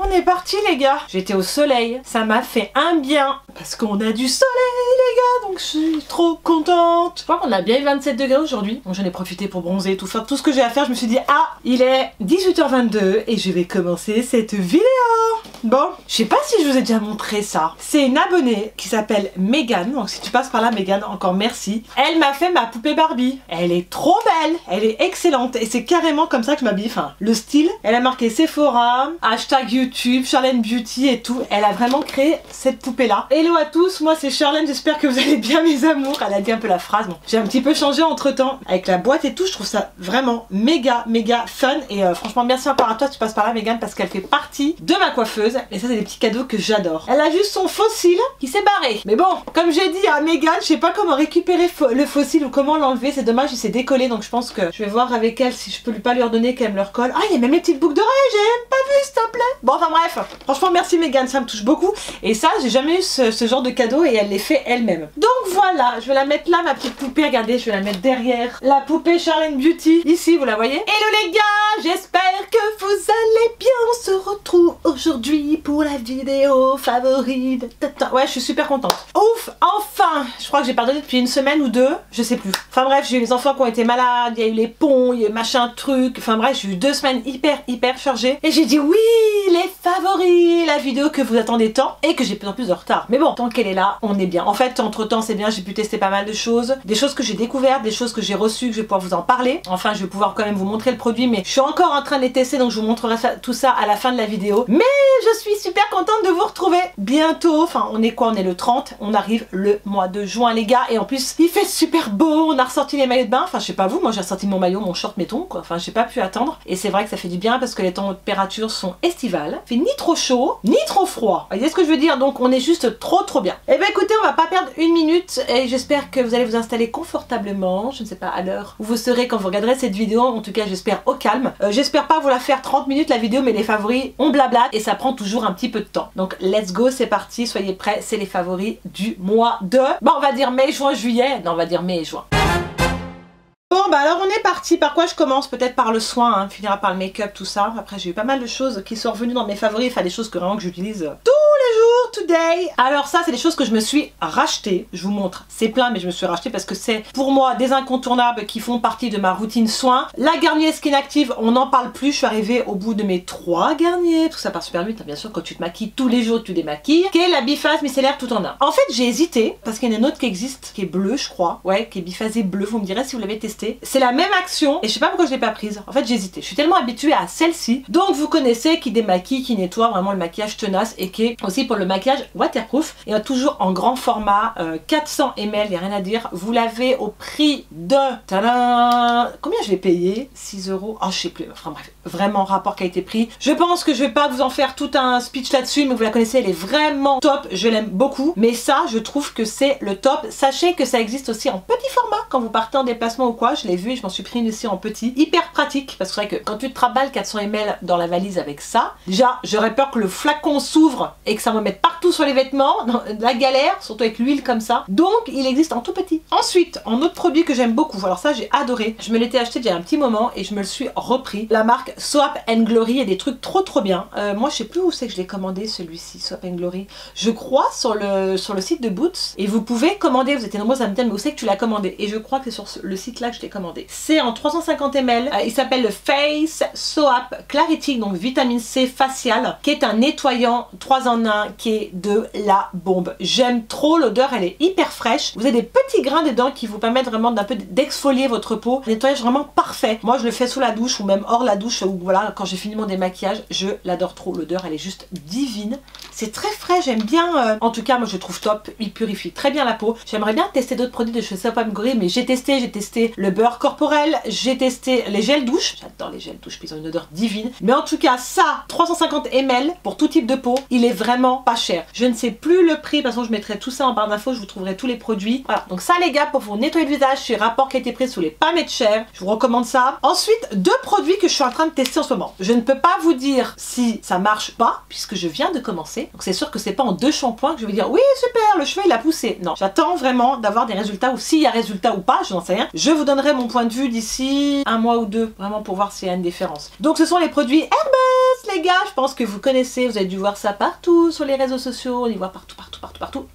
On est parti les gars. J'étais au soleil, ça m'a fait un bien. Parce qu'on a du soleil les gars, donc je suis trop contente. Je crois qu'on a bien eu 27 degrés aujourd'hui. Donc j'en ai profité pour bronzer, tout faire, tout ce que j'ai à faire. Je me suis dit, ah, il est 18h22 et je vais commencer cette vidéo. Bon, je sais pas si je vous ai déjà montré ça. C'est une abonnée qui s'appelle Megan. Donc si tu passes par là Megan, encore merci. Elle m'a fait ma poupée Barbie. Elle est trop belle, elle est excellente. Et c'est carrément comme ça que je m'habille. Enfin, le style, elle a marqué Sephora, hashtag YouTube, Charlène Beauty et tout. Elle a vraiment créé cette poupée là. Hello à tous, moi c'est Charlène, j'espère que vous allez bien mes amours. Elle a dit un peu la phrase, bon, j'ai un petit peu changé entre temps avec la boîte et tout. Je trouve ça vraiment méga fun. Et franchement merci encore à toi si tu passes par là Megan, parce qu'elle fait partie de ma coiffeuse. Et ça c'est des petits cadeaux que j'adore. Elle a juste son fossile qui s'est barré. Mais bon, comme j'ai dit à Megan, je sais pas comment récupérer le fossile ou comment l'enlever. C'est dommage, il s'est décollé. Donc je pense que je vais voir avec elle si je peux pas lui redonner qu'elle me le recolle. Ah, il y a même les petites boucles d'oreilles, j'ai même pas vu s'il te plaît. Bon enfin bref, franchement merci Megan, ça me touche beaucoup. Et ça j'ai jamais eu ce genre de cadeau et elle les fait elle-même. Donc voilà, je vais la mettre là ma petite poupée. Regardez, je vais la mettre derrière la poupée Charlène Beauty. Ici, vous la voyez. Hello les gars, j'espère que vous allez bien. On se retrouve aujourd'hui pour la vidéo favorite. Ouais, je suis super contente. Ouf, enfin. Je crois que j'ai pardonné depuis une semaine ou deux, je sais plus. Enfin bref, j'ai eu les enfants qui ont été malades, il y a eu les ponts, il y a eu machin truc. Enfin bref, j'ai eu 2 semaines hyper chargées. Et j'ai dit oui, les favoris, la vidéo que vous attendez tant et que j'ai de plus en plus de retard. Mais bon, tant qu'elle est là, on est bien. En fait, entre temps, c'est bien, j'ai pu tester pas mal de choses. Des choses que j'ai découvertes, des choses que j'ai reçues, que je vais pouvoir vous en parler. Enfin, je vais pouvoir quand même vous montrer le produit, mais je suis encore en train de les tester, donc je vous montrerai tout ça à la fin de la vidéo. Mais je suis super contente de vous retrouver bientôt. Enfin, on est quoi? On est le 30. On arrive le mois de juin, les gars. Et en plus, il fait super beau. On a ressorti les maillots de bain. Enfin, je sais pas vous, moi j'ai ressorti mon maillot, mon short, mettons, quoi. Enfin, j'ai pas pu attendre. Et c'est vrai que ça fait du bien parce que les températures sont estivales. Il fait ni trop chaud, ni trop froid. Vous voyez ce que je veux dire? Donc, on est juste trop bien. Et ben écoutez, on va pas perdre une minute. Et j'espère que vous allez vous installer confortablement. Je ne sais pas à l'heure où vous serez quand vous regarderez cette vidéo. En tout cas, j'espère au calme. J'espère pas vous la faire 30 minutes la vidéo, mais les favoris, on blabla et ça prend toujours un petit peu de temps. Donc let's go, c'est parti, soyez prêts, c'est les favoris du mois de... Bon, on va dire mai, juin, juillet. Non, on va dire mai et juin. Bon bah alors on est parti. Par quoi je commence? Peut-être par le soin, hein, finira par le make-up, tout ça. Après j'ai eu pas mal de choses qui sont revenues dans mes favoris, enfin des choses que vraiment que j'utilise tous les jours, today. Alors ça c'est des choses que je me suis rachetées. Je vous montre, c'est plein mais je me suis racheté parce que c'est pour moi des incontournables qui font partie de ma routine soin. La Garnier Skin Active, on n'en parle plus. Je suis arrivée au bout de mes 3 Garnier. Tout ça part super vite, hein, bien sûr quand tu te maquilles tous les jours tu démaquilles. Qui est la biphase micellaire tout en un. En fait j'ai hésité parce qu'il y en a une autre qui existe, qui est bleue je crois. Ouais, qui est biphasée bleue, vous me direz si vous l'avez testé. C'est la même action et je sais pas pourquoi je l'ai pas prise. En fait j'ai hésité, je suis tellement habituée à celle-ci. Donc vous connaissez, qui démaquille, qui nettoie vraiment le maquillage tenace et qui est aussi pour le maquillage waterproof. Et toujours en grand format, 400 ml, il n'y a rien à dire. Vous l'avez au prix de... Tadam, combien je l'ai payé? 6 €. Oh je sais plus, enfin bref, vraiment rapport qualité-prix. Je pense que je vais pas vous en faire tout un speech là-dessus, mais vous la connaissez, elle est vraiment top, je l'aime beaucoup. Mais ça je trouve que c'est le top. Sachez que ça existe aussi en petit format quand vous partez en déplacement ou quoi. Je l'ai vu et je m'en suis pris une aussi en petit. Hyper pratique parce que c'est vrai que quand tu te traballes 400 ml dans la valise avec ça, déjà j'aurais peur que le flacon s'ouvre et que ça me mette partout sur les vêtements. La galère, surtout avec l'huile comme ça. Donc il existe en tout petit. Ensuite, en autre produit que j'aime beaucoup, alors ça j'ai adoré. Je me l'étais acheté il y a un petit moment et je me le suis repris. La marque Soap & Glory et des trucs trop bien. Moi je sais plus où c'est que je l'ai commandé celui-ci, Soap & Glory. Je crois sur le site de Boots. Et vous pouvez commander, vous étiez nombreux à me dire mais où c'est que tu l'as commandé? Et je crois que c'est sur le site là que je l'ai commandé. C'est en 350 ml. Il s'appelle le Face Soap Clarity, donc vitamine C faciale, qui est un nettoyant 3 en 1 qui est de la bombe. J'aime trop l'odeur, elle est hyper fraîche. Vous avez des petits grains dedans qui vous permettent vraiment d'un peu d'exfolier votre peau. Un nettoyage vraiment parfait. Moi je le fais sous la douche ou même hors la douche, ou voilà, quand j'ai fini mon démaquillage, je l'adore trop. L'odeur elle est juste divine. C'est très frais, j'aime bien. En tout cas, moi je le trouve top. Il purifie très bien la peau. J'aimerais bien tester d'autres produits de chez Soap & Glory, mais j'ai testé le beurre corporel, j'ai testé les gels douche. J'adore les gels douche, ils ont une odeur divine. Mais en tout cas, ça, 350 ml pour tout type de peau, il est vraiment pas cher. Je ne sais plus le prix, de toute façon je mettrai tout ça en barre d'infos, je vous trouverai tous les produits. Voilà, donc ça les gars, pour vous nettoyer le visage, c'est rapport qualité-prix sous les pas mettre cher. Je vous recommande ça. Ensuite, 2 produits que je suis en train de tester en ce moment. Je ne peux pas vous dire si ça marche pas, puisque je viens de commencer. Donc c'est sûr que c'est pas en 2 shampoings que je vais dire oui super, le cheveu il a poussé. Non, j'attends vraiment d'avoir des résultats, ou s'il y a résultat ou pas, je n'en sais rien. Je vous donnerai mon point de vue d'ici 1 mois ou 2, vraiment pour voir s'il y a une différence. Donc ce sont les produits Hermès, les gars, je pense que vous connaissez, vous avez dû voir ça partout sur les réseaux sociaux, on y voit partout.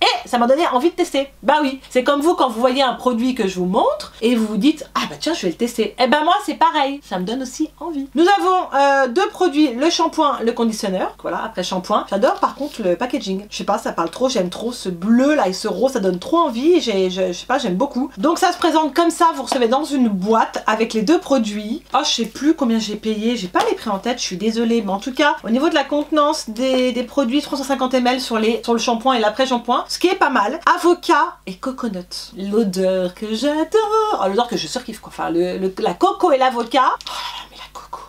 Et ça m'a donné envie de tester. Bah oui, c'est comme vous quand vous voyez un produit que je vous montre et vous vous dites ah bah tiens je vais le tester. Et ben moi c'est pareil, ça me donne aussi envie. Nous avons deux produits, le shampoing, le conditionneur. Voilà, après shampoing. J'adore par contre le packaging. Je sais pas, ça parle trop, j'aime trop ce bleu là et ce rose, ça donne trop envie. Je sais pas, j'aime beaucoup. Donc ça se présente comme ça, vous recevez dans une boîte avec les deux produits. Oh je sais plus combien j'ai payé, j'ai pas les prix en tête, je suis désolée, mais en tout cas au niveau de la contenance des produits, 350 ml sur le shampoing et l'après-shampoing, ce qui est pas mal. Avocat et coconut. L'odeur que j'adore. Oh, l'odeur que je surkiffe quoi. Enfin, la coco et l'avocat. Oh là là, mais la coco.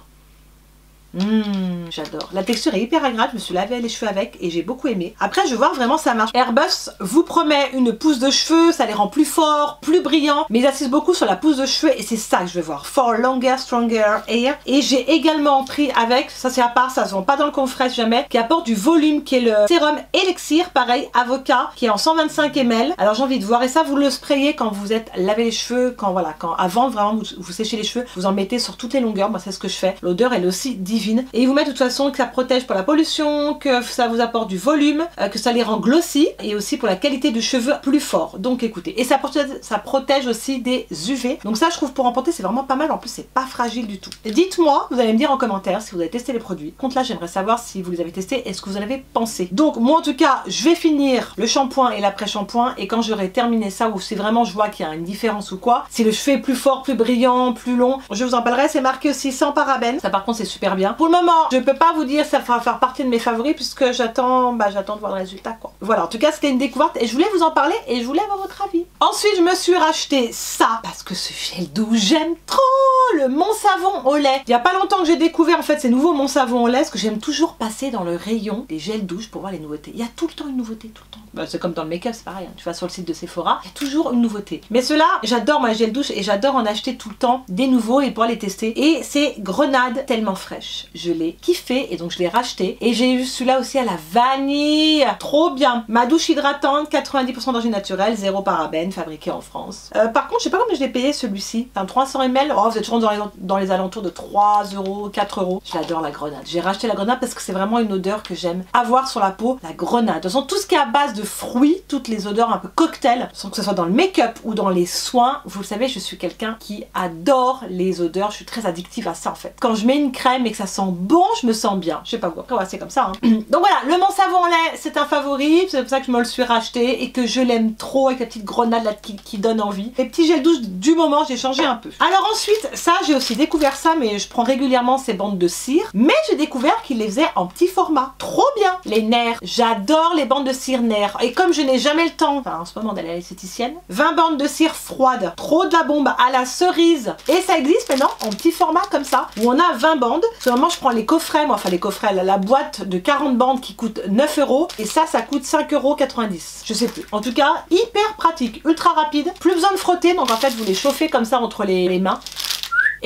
J'adore. La texture est hyper agréable, je me suis lavé les cheveux avec et j'ai beaucoup aimé. Après, je vais voir vraiment ça marche. Airbus vous promet une pousse de cheveux, ça les rend plus forts, plus brillants, mais ils insistent beaucoup sur la pousse de cheveux et c'est ça que je vais voir. For longer, stronger hair. Et j'ai également pris avec, ça c'est à part, ça se vend pas dans le coffret jamais, qui apporte du volume, qui est le sérum Elixir, pareil, avocat, qui est en 125 ml. Alors j'ai envie de voir, et ça vous le sprayez quand vous êtes lavé les cheveux, quand voilà, avant vraiment vous séchez les cheveux, vous en mettez sur toutes les longueurs, moi c'est ce que je fais. L'odeur elle est aussi divine. Et ils vous mettent de toute façon que ça protège pour la pollution, que ça vous apporte du volume, que ça les rend glossy et aussi pour la qualité du cheveu plus fort. Donc écoutez, et ça protège aussi des UV. Donc ça je trouve pour emporter c'est vraiment pas mal, en plus c'est pas fragile du tout. Dites-moi, vous allez me dire en commentaire si vous avez testé les produits. Contre là j'aimerais savoir si vous les avez testés et ce que vous en avez pensé. Donc moi en tout cas je vais finir le shampoing et l'après-shampoing et quand j'aurai terminé ça ou si vraiment je vois qu'il y a une différence ou quoi, si le cheveu est plus fort, plus brillant, plus long, je vous en parlerai. C'est marqué aussi sans parabènes, ça par contre c'est super bien. Pour le moment je peux pas vous dire ça va faire partie de mes favoris puisque j'attends de voir le résultat quoi. Voilà, en tout cas c'était une découverte et je voulais vous en parler et je voulais avoir votre avis. Ensuite je me suis racheté ça parce que ce gel douche j'aime trop, le Mon Savon au lait. Il y a pas longtemps que j'ai découvert en fait ces nouveaux Mon Savon au lait parce que j'aime toujours passer dans le rayon des gels douche pour voir les nouveautés. Il y a tout le temps une nouveauté, tout le temps. Bah, c'est comme dans le make-up, c'est pareil, hein. Tu vas sur le site de Sephora, il y a toujours une nouveauté. Mais ceux-là, j'adore moi les gels douche et j'adore en acheter tout le temps des nouveaux et pouvoir les tester. Et c'est Grenade tellement fraîche. Je l'ai kiffé et donc je l'ai racheté. Et j'ai eu celui-là aussi à la vanille. Trop bien. Ma douche hydratante, 90% d'origine naturelle, 0 parabènes, fabriqué en France. Par contre, je sais pas combien je l'ai payé celui-ci. Enfin, 300 ml. Oh, vous êtes toujours dans les alentours de 3 euros, 4 euros. Je l'adore la Grenade. J'ai racheté la Grenade parce que c'est vraiment une odeur que j'aime avoir sur la peau. La Grenade. De toute façon, tout ce qui est à base de fruits, toutes les odeurs un peu cocktail, sans que ce soit dans le make-up ou dans les soins, vous le savez, je suis quelqu'un qui adore les odeurs. Je suis très addictive à ça en fait. Quand je mets une crème et que ça sent bon, je me sens bien. Je sais pas vous. Après, ouais, c'est comme ça. Hein. Donc voilà, le Mon Savon au lait, c'est un favori. C'est pour ça que je me le suis racheté et que je l'aime trop avec la petite grenade là qui donne envie. Les petits gels douche du moment, j'ai changé un peu. Alors ensuite, ça, j'ai aussi découvert ça, mais je prends régulièrement ces bandes de cire. Mais j'ai découvert qu'ils les faisaient en petit format. Trop bien. Les nerfs. J'adore les bandes de cire nerfs. Et comme je n'ai jamais le temps, enfin en ce moment d'aller à l'esthéticienne, 20 bandes de cire froide. Trop de la bombe à la cerise. Et ça existe maintenant en petit format comme ça, où on a 20 bandes. Seulement, je prends les coffrets, moi, enfin les coffrets, la boîte de 40 bandes qui coûte 9 euros. Et ça coûte 5,90 euros. Je sais plus. En tout cas, hyper pratique, ultra rapide. Plus besoin de frotter, donc en fait, vous les chauffez comme ça entre les mains.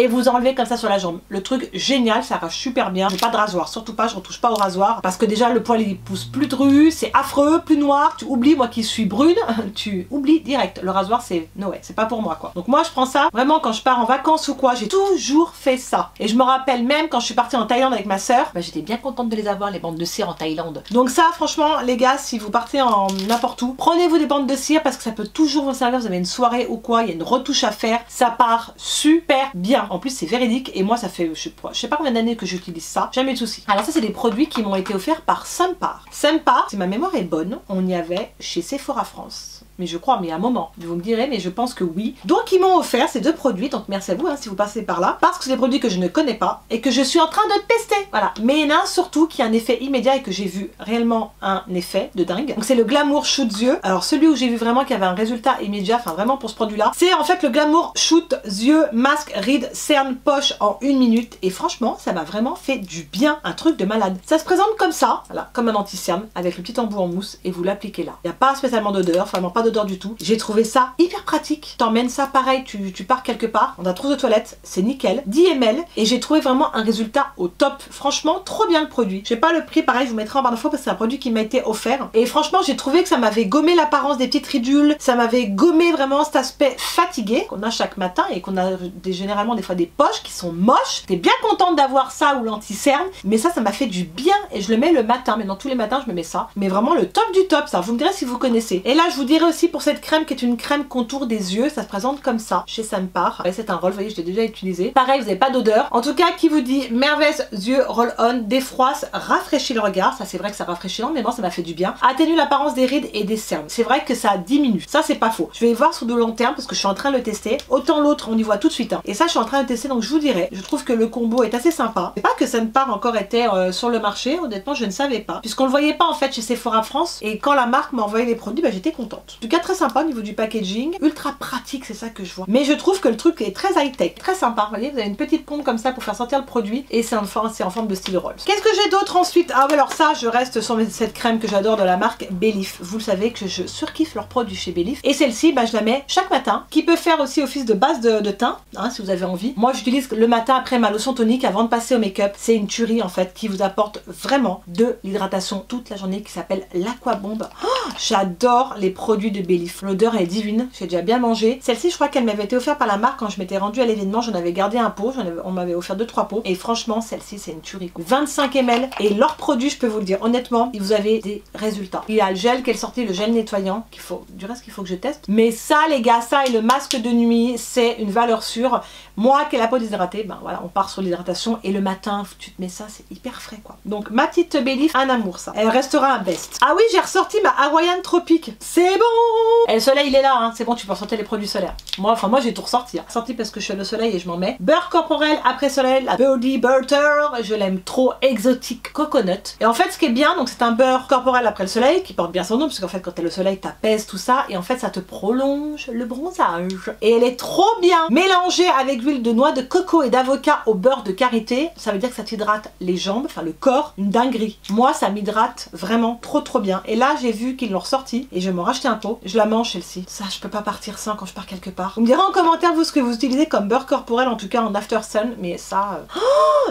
Et vous enlevez comme ça sur la jambe. Le truc génial, ça arrache super bien. J'ai pas de rasoir, surtout pas, je retouche pas au rasoir. Parce que déjà le poil il pousse plus dru, c'est affreux, plus noir. Tu oublies, moi qui suis brune, tu oublies direct. Le rasoir c'est no way, c'est pas pour moi quoi. Donc moi je prends ça vraiment quand je pars en vacances ou quoi, j'ai toujours fait ça. Et je me rappelle même quand je suis partie en Thaïlande avec ma soeur, bah, j'étais bien contente de les avoir, les bandes de cire en Thaïlande. Donc ça franchement les gars, si vous partez en n'importe où, prenez-vous des bandes de cire parce que ça peut toujours vous servir. Vous avez une soirée ou quoi, il y a une retouche à faire, ça part super bien. En plus c'est véridique et moi ça fait je sais pas combien d'années que j'utilise ça, jamais de soucis. Alors ça c'est des produits qui m'ont été offerts par Sempar. Sempar, si ma mémoire est bonne, on y avait chez Sephora France. Mais je crois, mais à un moment, vous me direz, mais je pense que oui. Donc ils m'ont offert ces deux produits, donc merci à vous hein, si vous passez par là, parce que c'est des produits que je ne connais pas et que je suis en train de tester. Voilà, mais il y en a un surtout qui a un effet immédiat et que j'ai vu réellement un effet de dingue. Donc c'est le Glamour Shoot Yeux. Alors celui où j'ai vu vraiment qu'il y avait un résultat immédiat, enfin vraiment pour ce produit-là, c'est en fait le Glamour Shoot Yeux Masque Ride Cerne Poche en 1 minute. Et franchement, ça m'a vraiment fait du bien, un truc de malade. Ça se présente comme ça, voilà, comme un anti-cerne, avec le petit embout en mousse et vous l'appliquez là. Il n'y a pas spécialement d'odeur, vraiment pas d'odeur du tout. J'ai trouvé ça hyper pratique. T'emmènes ça pareil, tu pars quelque part, on a trousse de toilette, c'est nickel. 10 ml et j'ai trouvé vraiment un résultat au top. Franchement, trop bien le produit. Je sais pas le prix, pareil, je vous mettrai en barre d'infos parce que c'est un produit qui m'a été offert. Et franchement, j'ai trouvé que ça m'avait gommé l'apparence des petites ridules, ça m'avait gommé vraiment cet aspect fatigué qu'on a chaque matin et qu'on a généralement des fois des poches qui sont moches. T'es bien contente d'avoir ça ou l'anti-cerne, mais ça m'a fait du bien et je le mets le matin. Maintenant, tous les matins, je me mets ça. Mais vraiment le top du top, ça. Vous me direz si vous connaissez. Et là, je vous dirai aussi pour cette crème qui est une crème contour des yeux, ça se présente comme ça chez Sampar. C'est un roll, vous voyez, je l'ai déjà utilisé. Pareil, vous n'avez pas d'odeur. En tout cas, qui vous dit merveilleuse yeux roll-on, défroisse, rafraîchit le regard. Ça, c'est vrai que ça rafraîchit, mais bon, ça m'a fait du bien. Atténue l'apparence des rides et des cernes. C'est vrai que ça diminue. Ça, c'est pas faux. Je vais y voir sur de long terme parce que je suis en train de le tester. Autant l'autre, on y voit tout de suite. Hein. Et ça, je suis en train de tester, donc je vous dirai. Je trouve que le combo est assez sympa. C'est pas que Sampar encore était sur le marché. Honnêtement, je ne savais pas. Puisqu'on le voyait pas en fait chez Sephora France. Et quand la marque m'a envoyé les produits, bah, j'étais contente. En tout cas, très sympa au niveau du packaging. Ultra pratique, c'est ça que je vois. Mais je trouve que le truc est très high-tech. Très sympa. Vous voyez, vous avez une petite pompe comme ça pour faire sortir le produit. Et c'est en forme de style Rolls. Qu'est-ce que j'ai d'autre ensuite? Ah, alors ça, je reste sur cette crème que j'adore de la marque Belif. Vous le savez que je surkiffe leurs produits chez Belif. Et celle-ci, bah, je la mets chaque matin. Qui peut faire aussi office de base de teint, hein, si vous avez envie. Moi, j'utilise le matin après ma lotion tonique avant de passer au make-up. C'est une tuerie en fait qui vous apporte vraiment de l'hydratation toute la journée qui s'appelle l'Aquabombe. Oh, j'adore les produits de Belif. L'odeur est divine. J'ai déjà bien mangé. Celle-ci, je crois qu'elle m'avait été offerte par la marque quand je m'étais rendue à l'événement. J'en avais gardé un pot. On m'avait offert 2-3 pots. Et franchement, celle-ci, c'est une tuerie. 25 ml. Et leurs produits, je peux vous le dire honnêtement, vous avez des résultats. Il y a le gel qui est sorti, le gel nettoyant, du reste qu'il faut que je teste. Mais ça, les gars, ça et le masque de nuit, c'est une valeur sûre. Moi, qui ai la peau déshydratée, ben voilà, on part sur l'hydratation. Et le matin, tu te mets ça, c'est hyper frais, quoi. Donc, ma petite Belif, un amour, ça. Elle restera un best. Ah oui, j'ai ressorti ma Hawaiian Tropique. C'est bon! Et le soleil, il est là, hein. C'est bon, tu peux ressortir les produits solaires. Moi, j'ai tout ressorti. Sorti parce que je suis au soleil et je m'en mets. Beurre corporel après soleil, la Body Butter. Je l'aime trop, exotique coconut. Et en fait, ce qui est bien, donc c'est un beurre corporel après le soleil, qui porte bien son nom, parce qu'en fait, quand t'as le soleil, t'apaises tout ça. Et en fait, ça te prolonge le bronzage. Et elle est trop bien mélangée avec l'huile de noix de coco et d'avocat au beurre de karité. Ça veut dire que ça t'hydrate les jambes, enfin le corps, une dinguerie. Moi, ça m'hydrate vraiment trop bien. Et là, j'ai vu qu'ils l'ont ressorti et je vais m'en racheter un pot. Je la mange celle-ci. Ça, je peux pas partir sans quand je pars quelque part. Vous me direz en commentaire vous ce que vous utilisez comme beurre corporel, en tout cas en After Sun. Mais ça,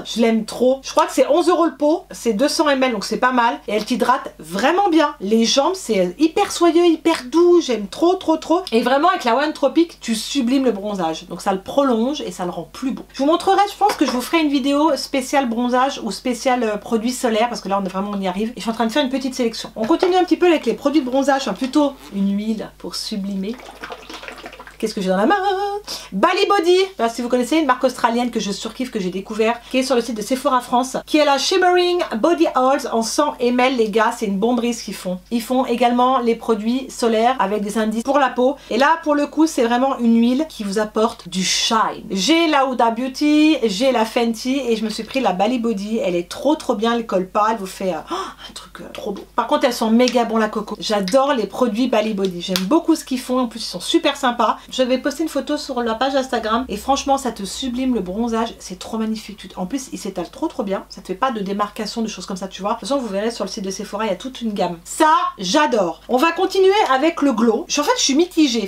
je l'aime trop. Je crois que c'est 11 € le pot. C'est 200 ml, donc c'est pas mal. Et elle t'hydrate vraiment bien. Les jambes, c'est hyper soyeux, hyper doux. J'aime trop. Et vraiment, avec la One Tropique, tu sublimes le bronzage. Donc ça le prolonge et ça le rend plus beau. Je vous montrerai, je pense que je vous ferai une vidéo spéciale bronzage ou spéciale produits solaires parce que là, on y arrive. Et je suis en train de faire une petite sélection. On continue un petit peu avec les produits de bronzage, enfin plutôt une huile pour sublimer. Qu'est-ce que j'ai dans la main? Bali Body, alors, si vous connaissez, une marque australienne que je surkiffe, que j'ai découvert, qui est sur le site de Sephora France, qui est la Shimmering Body Oils en 100 ml, les gars, c'est une bomberie ce qu'ils font. Ils font également les produits solaires avec des indices pour la peau. Et là, pour le coup, c'est vraiment une huile qui vous apporte du shine. J'ai la Huda Beauty, j'ai la Fenty et je me suis pris la Bali Body. Elle est trop bien, elle colle pas, elle vous fait un truc trop beau. Par contre, elles sont méga bon la coco. J'adore les produits Bali Body. J'aime beaucoup ce qu'ils font, en plus ils sont super sympas. Je vais poster une photo sur la page Instagram et franchement ça te sublime le bronzage, c'est trop magnifique. En plus il s'étale trop bien, ça te fait pas de démarcation, de choses comme ça, tu vois. De toute façon vous verrez sur le site de Sephora, il y a toute une gamme. Ça j'adore. On va continuer avec le glow. En fait je suis mitigée,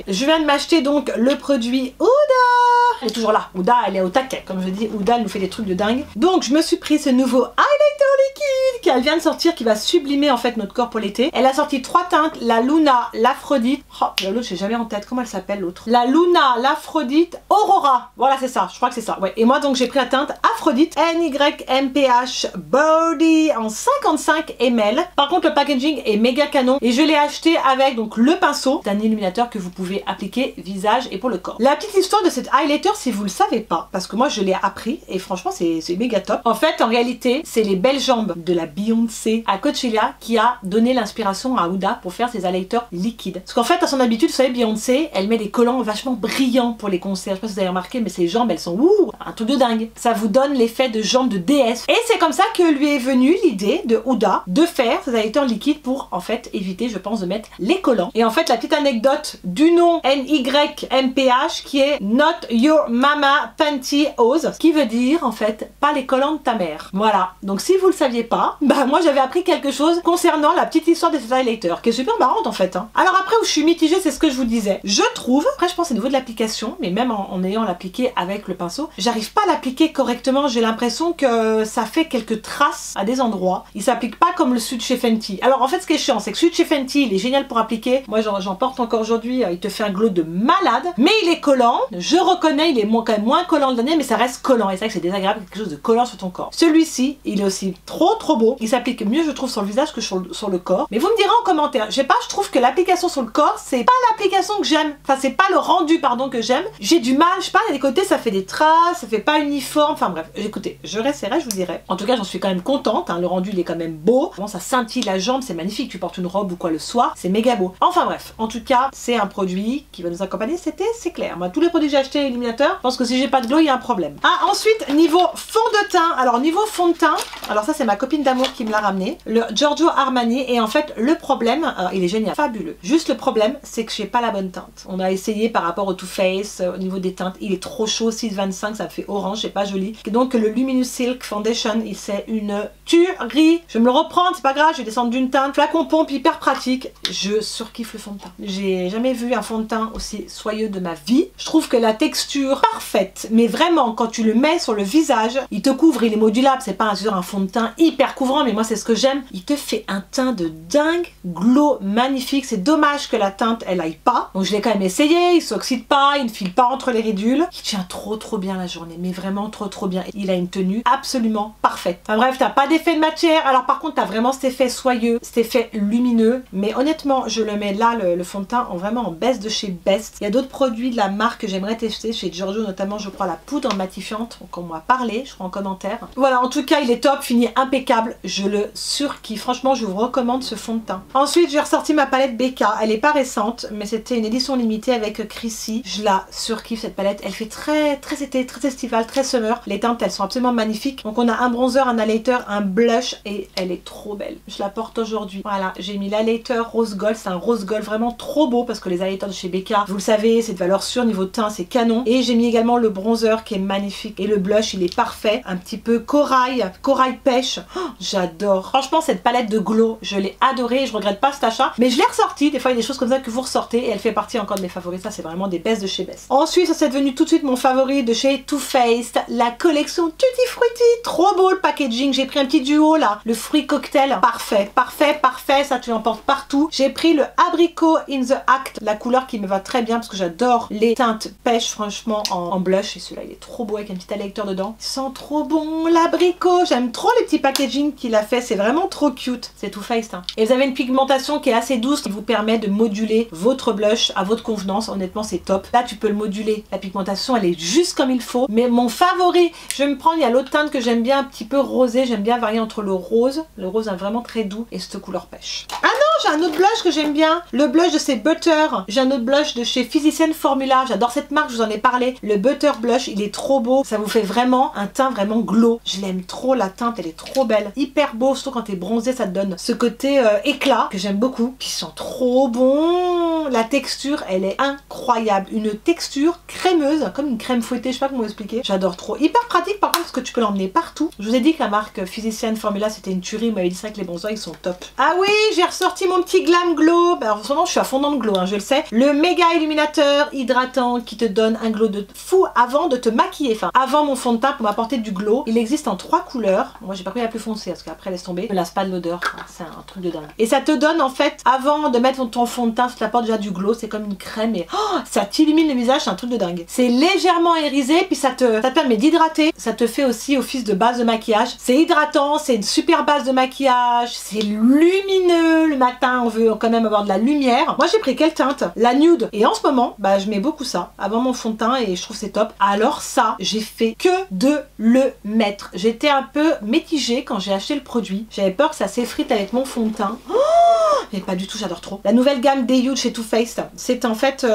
Je viens de m'acheter donc le produit Huda. Elle est toujours là, Huda elle est au taquet, comme je dis, Huda elle nous fait des trucs de dingue. Donc je me suis pris ce nouveau highlighter liquide qu'elle vient de sortir, qui va sublimer en fait notre corps pour l'été. Elle a sorti 3 teintes, la Luna, l'Aphrodite, l'autre j'ai jamais en tête, comment elle s'appelle l'autre? La Luna, l'Aphrodite, Aurora. Voilà, c'est ça, je crois que c'est ça. Ouais. Et moi, donc, j'ai pris la teinte Aphrodite NYMPH Body en 55 ml. Par contre, le packaging est méga canon et je l'ai acheté avec donc le pinceau d'un illuminateur que vous pouvez appliquer visage et pour le corps. La petite histoire de cet highlighter, si vous le savez pas, parce que moi, je l'ai appris et franchement, c'est méga top. En fait, en réalité, c'est les belles jambes de la Beyoncé à Coachella qui a donné l'inspiration à Huda pour faire ses highlighters liquides. Parce qu'en fait, à son habitude, vous savez, Beyoncé, elle met des collants vachement brillants pour les concerts. Je sais pas si vous avez remarqué, mais ses jambes, elles sont un truc de dingue. Ça vous donne l'effet de jambes de déesse. Et c'est comme ça que lui est venue l'idée de Huda de faire ses highlighters liquides pour en fait éviter, je pense, de mettre les collants. Et en fait, la petite anecdote du nom NYMPH qui est Not Your Your Mama Pantyhose, qui veut dire en fait pas les collants de ta mère. Voilà, donc si vous le saviez pas, bah moi j'avais appris quelque chose concernant la petite histoire des highlighters, qui est super marrante en fait. Hein. Alors après où je suis mitigée, c'est ce que je vous disais. Je trouve, après je pense au niveau de l'application, mais même en ayant l'appliqué avec le pinceau, j'arrive pas à l'appliquer correctement. J'ai l'impression que ça fait quelques traces à des endroits. Il s'applique pas comme le celui de chez Fenty. Alors en fait ce qui est chiant, c'est que celui de chez Fenty, il est génial pour appliquer. Moi j'en porte encore aujourd'hui, il te fait un glow de malade, mais il est collant. Je reconnais, il est quand même moins collant le dernier, mais ça reste collant. Et c'est vrai que c'est désagréable, quelque chose de collant sur ton corps. Celui-ci, il est aussi trop beau. Il s'applique mieux je trouve sur le visage que sur le corps. Mais vous me direz en commentaire, je sais pas, je trouve que l'application sur le corps, c'est pas l'application que j'aime. Enfin c'est pas le rendu pardon que j'aime. J'ai du mal, je sais pas, il y a des côtés ça fait des traces, ça fait pas uniforme. Enfin bref, écoutez, je resterai, je vous dirai. En tout cas j'en suis quand même contente, hein. Le rendu il est quand même beau. Bon, ça scintille la jambe, c'est magnifique. Tu portes une robe ou quoi le soir, c'est méga beau. Enfin bref, en tout cas c'est un produit qui va nous accompagner cet été, c'est clair. Moi tous les produits que j'ai achetés Illuminateur, je pense que si j'ai pas de glow il y a un problème. Ah ensuite niveau fond de teint, alors niveau fond de teint, alors ça c'est ma copine d'amour qui me l'a ramené, le Giorgio Armani, et en fait le problème, il est génial, fabuleux. Juste le problème c'est que j'ai pas la bonne teinte. On a essayé par rapport au Too Faced, au niveau des teintes, il est trop chaud, 6,25, ça me fait orange, c'est pas joli. Et donc le Luminous Silk Foundation, c'est une tuerie. Je vais me le reprendre, c'est pas grave, je vais descendre d'une teinte, flacon pompe, hyper pratique. Je surkiffe le fond de teint. J'ai jamais vu un fond de teint aussi soyeux de ma vie. Je trouve que la texture parfaite, mais vraiment quand tu le mets sur le visage, il te couvre, il est modulable, c'est pas un fond de teint hyper couvrant, mais moi c'est ce que j'aime. Il te fait un teint de dingue, glow magnifique. C'est dommage que la teinte elle aille pas. Donc je l'ai quand même essayé, il s'oxyde pas, il ne file pas entre les ridules. Il tient trop bien la journée, mais vraiment trop bien. Il a une tenue absolument parfaite. Enfin bref, t'as pas d'effet de matière. Alors par contre t'as vraiment cet effet soyeux, cet effet lumineux. Mais honnêtement, je le mets là, le fond de teint, vraiment en baisse de chez Best. Il y a d'autres produits de la marque que j'aimerais tester chez Giorgio, notamment je crois la poudre matifiante, qu'on m'a parlé, je crois en commentaire. Voilà, en tout cas il est top, fini impeccable. Je le surkiffe. Franchement, je vous recommande ce fond de teint. Ensuite, j'ai ressorti ma palette BK. Elle est pas récente, mais c'était une édition limitée avec Chrissy. Je la surkiffe cette palette. Elle fait très été, très estival, très summer. Les teintes, elles sont absolument magnifiques. Donc on a un bronzer, un highlighter, un blush et elle est trop belle. Je la porte aujourd'hui. Voilà, j'ai mis l'highlighter rose gold. C'est un rose gold vraiment trop beau parce que les highlighters de chez BK, vous le savez, c'est de valeur sûre niveau teint, c'est canon. Et j'ai mis également le bronzer qui est magnifique. Et le blush, il est parfait. Un petit peu corail pêche. Oh, j'adore. Franchement, cette palette de glow, je l'ai adorée. Je regrette pas cet achat. Mais je l'ai ressorti. Des fois, il y a des choses comme ça que vous ressortez et elle fait partie encore de mes favoris. Ça, c'est vraiment des best de chez Best. Ensuite, ça c'est devenu tout de suite mon favori de chez Too Faced. La collection Tutti Frutti. Trop beau le packaging. J'ai pris un petit duo là. Le fruit cocktail. Parfait. Ça, tu l'emportes partout. J'ai pris le Abricot in the Act. La couleur qui me va très bien parce que j'adore les teintes pêche, franchement, en blush. Et celui-là, il est trop beau avec un petit highlighter dedans. Il sent trop bon l'abricot. J'aime trop les petits packaging qu'il a fait. C'est vraiment trop cute. C'est Too Faced. Hein. Et vous avez une pigmentation qui est assez douce qui vous permet de moduler votre blush à votre convenance. Honnêtement, c'est top. Là, tu peux le moduler. La pigmentation, elle est juste comme il faut. Mais mon favori, je vais me prendre, il y a l'autre teinte que j'aime bien, un petit peu rosé. J'aime bien varier entre le rose. Le rose est vraiment très doux et cette couleur pêche. Ah non, j'ai un autre blush que j'aime bien. Le blush de chez Butter. J'ai un autre blush de chez Physician Formula. J'adore cette marque, je vous en ai parlé. Le Butter Blush, il est trop beau. Ça vous fait vraiment un teint vraiment glow. Je l'aime trop, la teinte, elle est trop belle. Hyper beau, surtout quand t'es bronzé, ça te donne ce côté éclat que j'aime beaucoup. Qui sent trop bon. La texture, elle est incroyable. Une texture crémeuse, comme une crème fouettée, je sais pas comment vous expliquer. J'adore trop. Hyper pratique par contre parce que tu peux l'emmener partout. Je vous ai dit que la marque Physician Formula, c'était une tuerie. Vous m'avez dit ça que les bronzers, ils sont top. Ah oui, j'ai ressorti mon petit Glam Glow. Alors en ce moment, je suis à fond dans le glow, hein, je le sais. Le méga illuminateur hydratant qui te donne un glow de fou avant de te maquiller. Enfin, avant mon fond de teint pour m'apporter du glow. Il existe en 3 couleurs. Moi, j'ai pas pris la plus foncée parce qu'après, laisse tomber. Je me lasse pas de l'odeur. C'est un truc de dingue. Et ça te donne en fait, avant de mettre ton fond de teint, ça t'apporte déjà du glow. C'est comme une crème et oh, ça t'illumine le visage. C'est un truc de dingue. C'est légèrement irisé, puis ça te permet d'hydrater. Ça te fait aussi office de base de maquillage. C'est hydratant, c'est une super base de maquillage. C'est lumineux. Le matin, on veut quand même avoir de la lumière. Moi, j'ai pris quelle teinte? La nude. Et en ce moment, bah, je mets beaucoup ça avant mon fond de teint et je trouve c'est top. Alors ça, j'ai fait que de le mettre. J'étais un peu mitigée quand j'ai acheté le produit. J'avais peur que ça s'effrite avec mon fond de teint. Oh, mais pas du tout, j'adore trop. La nouvelle gamme Dayu chez Too Faced, c'est en fait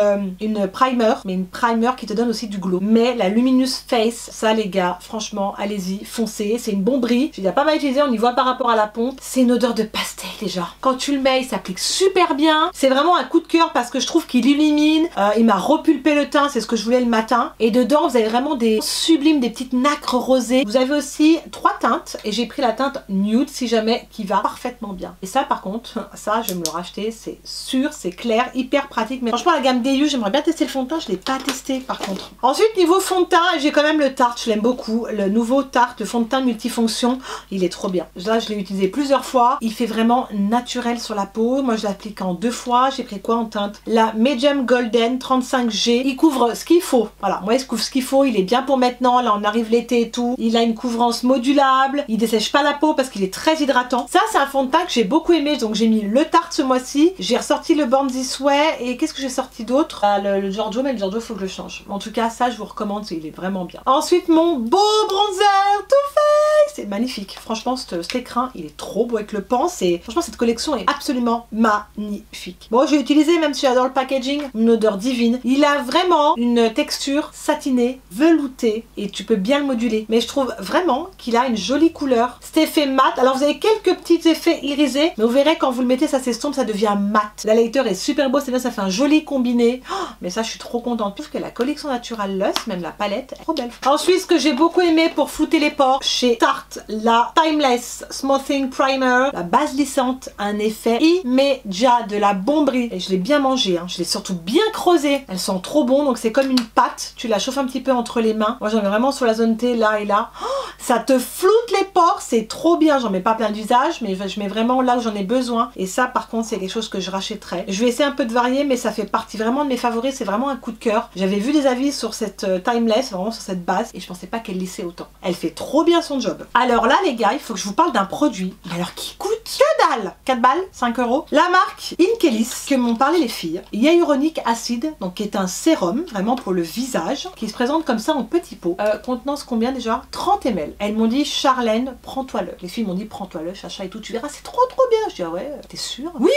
une primer, mais une primer qui te donne aussi du glow. Mais la Luminous Face, ça les gars, franchement, allez-y, foncez. C'est une bomberie. J'ai déjà pas mal utilisé, on y voit par rapport à la pompe. C'est une odeur de pastel. déjà. Quand tu le mets, il s'applique super bien. C'est vraiment un coup de cœur parce que je trouve qu'il illumine. Il m'a repulpé le teint, c'est ce que je voulais le matin. Et dedans, vous avez vraiment des sublimes, des petites nacres rosées. Vous avez aussi 3 teintes et j'ai pris la teinte nude si jamais qui va parfaitement bien. Et ça par contre, ça je vais me le racheter, c'est sûr, c'est clair, hyper pratique. Mais franchement la gamme DU, j'aimerais bien tester le fond de teint, je l'ai pas testé par contre. Ensuite niveau fond de teint, j'ai quand même le Tarte, je l'aime beaucoup. Le nouveau Tarte, le fond de teint multifonction, il est trop bien. Là je l'ai utilisé plusieurs fois, il fait vraiment naturel sur la peau. Moi je l'applique en 2 fois, j'ai pris quoi en teinte? La Medium Golden 35G, il couvre ce qu'il faut. Voilà, moi il couvre ce qu'il faut, il est bien pour maintenant, là on arrive l'été et tout. Il a une couvrance modulable, il dessèche pas la peau parce qu'il est très hydratant. Ça c'est un fond de teint que j'ai beaucoup aimé, donc j'ai mis le Tarte ce mois-ci, j'ai ressorti le Born This Way et qu'est-ce que j'ai sorti d'autre? Le Giorgio, mais le Giorgio faut que je le change. En tout cas ça je vous recommande, il est vraiment bien. Ensuite mon beau bronzer Too Faced, c'est magnifique. Franchement cet écrin il est trop beau avec le pense et franchement cette collection est absolument magnifique. Bon je l'ai utilisé même si j'adore le packaging, une odeur divine. Il a vraiment une texture satinée, veloutée et tu peux bien le moduler. Mais je trouve vraiment qu'il a une jolie couleur. Cet effet mat, alors vous avez quelques petits effets irisés, mais vous verrez quand vous le mettez ça s'estompe, ça devient mat. La lecteur est super beau, c'est bien, ça fait un joli combiné. Oh, mais ça je suis trop contente. Je trouve que la collection Natural Luxe, même la palette, est trop belle. Ensuite ce que j'ai beaucoup aimé pour flouter les pores, chez Tarte, la Timeless Smoothing Primer, la base lissante, un effet immédiat, de la bomberie. Et je l'ai bien mangé, hein. Je l'ai surtout bien creusé. Elles sont trop bon, donc c'est comme une pâte. Tu la chauffes un petit peu entre les mains. Moi j'en mets vraiment sur la zone T, là et là. Oh, ça te floute les pores, c'est trop bien. J'en mets pas plein d'usage, mais je mets vraiment là où j'en ai besoin. Et ça par contre c'est quelque chose que je rachèterais. Je vais essayer un peu de varier, mais ça fait partie vraiment de mes favoris. C'est vraiment un coup de cœur. J'avais vu des avis sur cette Timeless, vraiment sur cette base, et je pensais pas qu'elle lissait autant. Elle fait trop bien son job. Alors là les gars, il faut que je vous parle d'un produit, mais alors qui coûte que dalle. 4 balles, 5 €. La marque Inkelis, que m'ont parlé les filles. Hyaluronic Acid, donc qui est un sérum vraiment pour le visage, qui se présente comme ça en petit pot, contenant combien déjà? 30 ml. Elles m'ont dit Charlène, prends-toi-le. Les filles m'ont dit prends-toi-le, chacha et tout, tu verras, c'est trop bien. Je dis ah ouais, t'es sûre? Oui,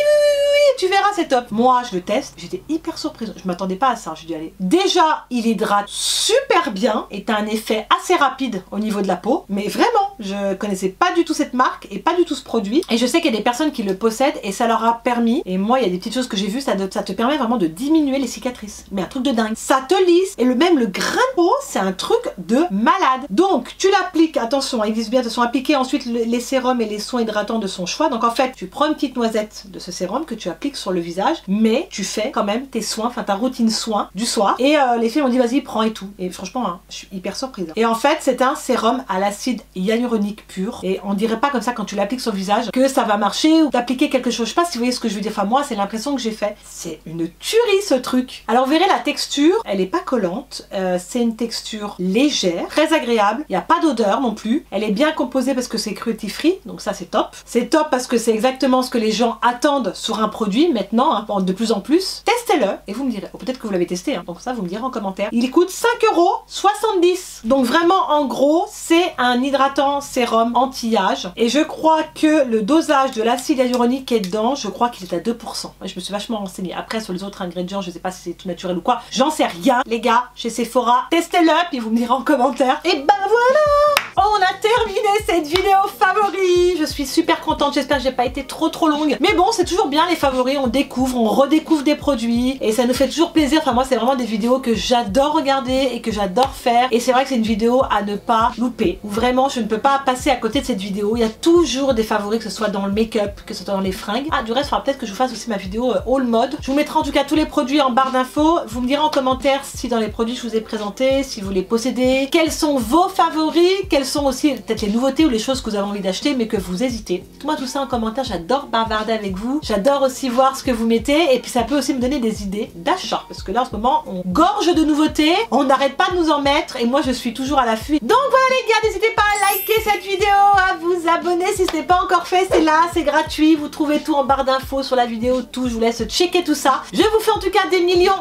tu verras, c'est top. Moi je le teste, j'étais hyper surprise, je m'attendais pas à ça. Je dis allez, déjà il hydrate super bien et t'as un effet assez rapide au niveau de la peau, mais vraiment je connaissais pas du tout cette marque et pas du tout ce produit, et je sais qu'il y a des personnes qui le possèdent et ça leur a permis, et moi il y a des petites choses que j'ai vues, ça te permet vraiment de diminuer les cicatrices, mais un truc de dingue. Ça te lisse et même le grain de peau, c'est un truc de malade. Donc tu l'appliques, attention, ils disent bien de sont appliqués ensuite les sérums et les soins hydratants de son choix. Donc en fait tu prends une petite noisette de ce sérum que tu appliques sur le visage, mais tu fais quand même tes soins, enfin ta routine soin du soir, et les filles m'ont dit vas-y prends et tout, et franchement hein, je suis hyper surprise. Et en fait c'est un sérum à l'acide hyaluronique pur, et on dirait pas comme ça quand tu l'appliques sur le visage que ça va marcher ou d'appliquer quelque chose. Je sais pas si vous voyez ce que je veux dire, enfin moi c'est l'impression que j'ai fait. C'est une tuerie ce truc. Alors vous verrez la texture, elle est pas collante, c'est une texture légère, très agréable, il n'y a pas d'odeur non plus, elle est bien composée parce que c'est cruelty free, donc ça c'est top. C'est top parce que c'est exactement ce que les gens attendent sur un produit maintenant, hein, de plus en plus. Testez-le et vous me direz, ou peut-être que vous l'avez testé, hein, donc ça vous me direz en commentaire. Il coûte 5,70 €. Donc vraiment en gros c'est un hydratant sérum anti-âge, et je crois que le dosage de l'acide hyaluronique qui est dedans, je crois qu'il est à 2%. Je me suis vachement renseignée. Après sur les autres ingrédients, je sais pas si c'est tout naturel ou quoi, j'en sais rien. Les gars, chez Sephora, testez-le puis vous me direz en commentaire. Et ben voilà, on a terminé cette vidéo favoris. Je suis super contente, j'espère que j'ai pas été trop longue. Mais bon, c'est toujours bien les favoris, on découvre, on redécouvre des produits et ça nous fait toujours plaisir. Enfin moi c'est vraiment des vidéos que j'adore regarder et que j'adore faire, et c'est vrai que c'est une vidéo à ne pas louper, où vraiment je ne peux pas passer à côté de cette vidéo. Il y a toujours des favoris, que ce soit dans le make-up, que ce soit dans les fringues. Ah du reste, il faudra peut-être que je vous fasse aussi ma vidéo haul mode. Je vous mettrai en tout cas tous les produits en barre d'infos. Vous me direz en commentaire si dans les produits que je vous ai présentés, si vous les possédez, quels sont vos favoris, quels sont aussi peut-être les nouveautés ou les choses que vous avez envie d'acheter mais que vous hésitez. Dites-moi tout ça en commentaire, j'adore bavarder avec vous, j'adore aussi voir ce que vous mettez, et puis ça peut aussi me donner des idées d'achat, parce que là en ce moment on gorge de nouveautés, on n'arrête pas de nous en mettre et moi je suis toujours à l'affût. Donc voilà les gars, n'hésitez pas à liker cette vidéo, à vous abonner si ce n'est pas encore fait, c'est là, c'est gratuit, vous trouvez tout en barre d'infos sur la vidéo, tout, je vous laisse checker tout ça. Je vous fais en tout cas des millions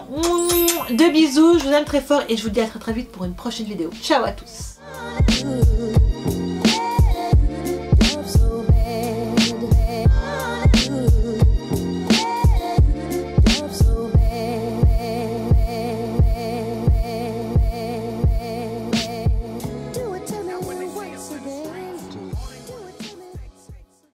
de bisous, je vous aime très fort et je vous dis à très vite pour une prochaine vidéo. Ciao à tous.